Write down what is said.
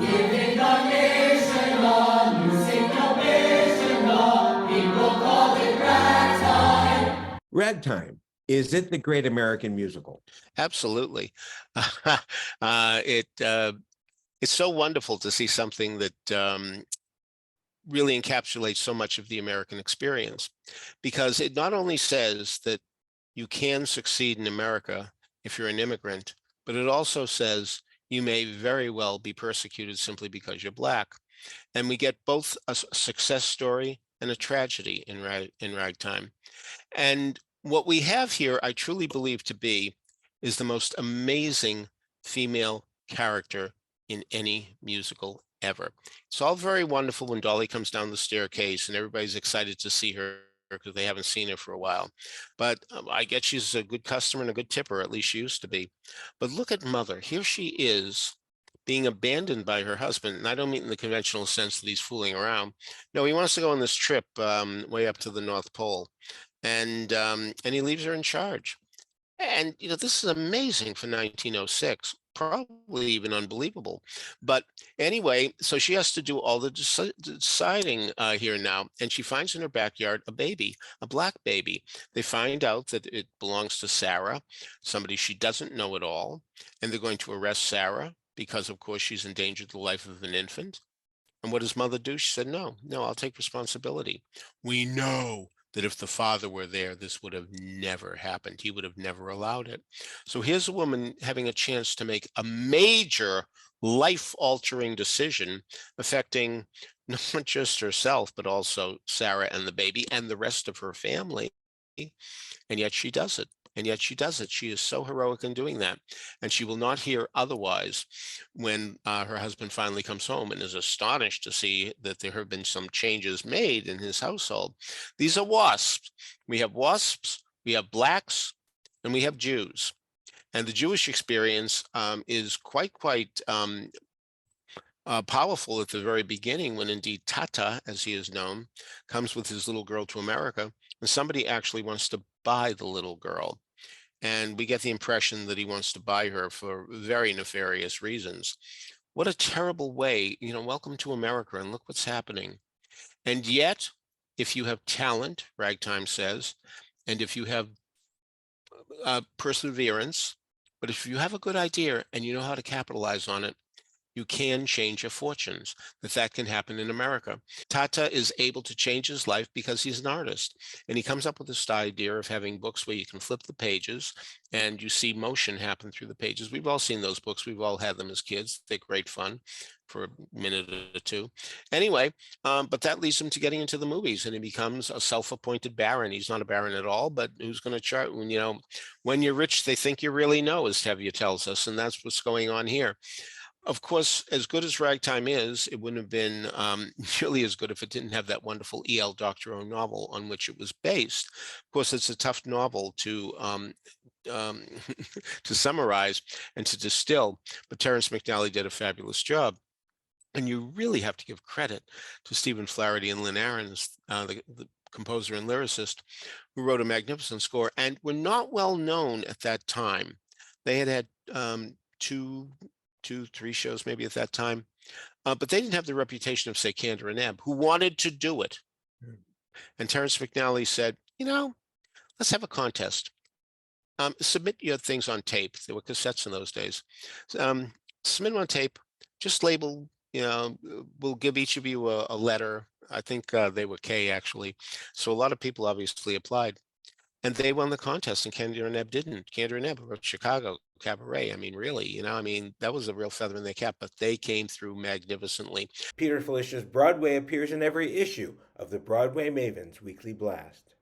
Giving our nation a new syncopation, people call it ragtime. Ragtime. Is it the great American musical? Absolutely. It's so wonderful to see something that really encapsulates so much of the American experience, because it not only says that you can succeed in America if you're an immigrant, but it also says you may very well be persecuted simply because you're Black. And we get both a success story and a tragedy in Ragtime. And what we have here, I truly believe to be, is the most amazing female character in any musical ever. It's all very wonderful when Dolly comes down the staircase and everybody's excited to see her because they haven't seen her for a while. But I get she's a good customer and a good tipper, at least she used to be. But look at Mother. Here she is being abandoned by her husband. And I don't mean in the conventional sense that he's fooling around. No, he wants to go on this trip way up to the North Pole. And he leaves her in charge. And this is amazing for 1906, probably even unbelievable. But anyway, so she has to do all the deciding here now, and she finds in her backyard a baby, a Black baby. They find out that it belongs to Sarah, somebody she doesn't know at all, and they're going to arrest Sarah because, of course, she's endangered the life of an infant. And what does Mother do? She said, no, I'll take responsibility. We know that if the father were there, this would have never happened. He would have never allowed it. So here's a woman having a chance to make a major life-altering decision affecting not just herself, but also Sarah and the baby and the rest of her family. And yet she does it. And yet she does it. She is so heroic in doing that. And she will not hear otherwise when her husband finally comes home and is astonished to see that there have been some changes made in his household. These are WASPs. We have WASPs, we have Blacks, and we have Jews. And the Jewish experience is quite powerful at the very beginning, when indeed Tata, as he is known, comes with his little girl to America, and somebody actually wants to buy the little girl. And we get the impression that he wants to buy her for very nefarious reasons. What a terrible way, welcome to America and look what's happening. And yet, if you have talent, Ragtime says, and if you have perseverance, but if you have a good idea and you know how to capitalize on it, you can change your fortunes. That can happen in America. Tata is able to change his life because he's an artist. And he comes up with this idea of having books where you can flip the pages and you see motion happen through the pages. We've all seen those books. We've all had them as kids. They're great fun for a minute or two. Anyway, but that leads him to getting into the movies, and he becomes a self-appointed baron. He's not a baron at all, but who's going to chart when you're rich, they think you really know, as Tevye tells us, and that's what's going on here. Of course, as good as Ragtime is, it wouldn't have been nearly as good if it didn't have that wonderful E.L. Doctorow novel on which it was based. Of course, it's a tough novel to to summarize and to distill, but Terrence McNally did a fabulous job. And you really have to give credit to Stephen Flaherty and Lynn Ahrens, the composer and lyricist, who wrote a magnificent score and were not well known at that time. They had two, three shows maybe at that time, but they didn't have the reputation of, say, Kander and Ebb, who wanted to do it. And Terrence McNally said, let's have a contest. Submit your things on tape. There were cassettes in those days. Submit them on tape, just label, we'll give each of you a letter. I think they were K, actually. So a lot of people obviously applied. And they won the contest, and Kander and Ebb didn't. Kander and Ebb wrote Chicago Cabaret. I mean, really, that was a real feather in their cap, but they came through magnificently. Peter Felicia's Broadway appears in every issue of the Broadway Maven's Weekly Blast.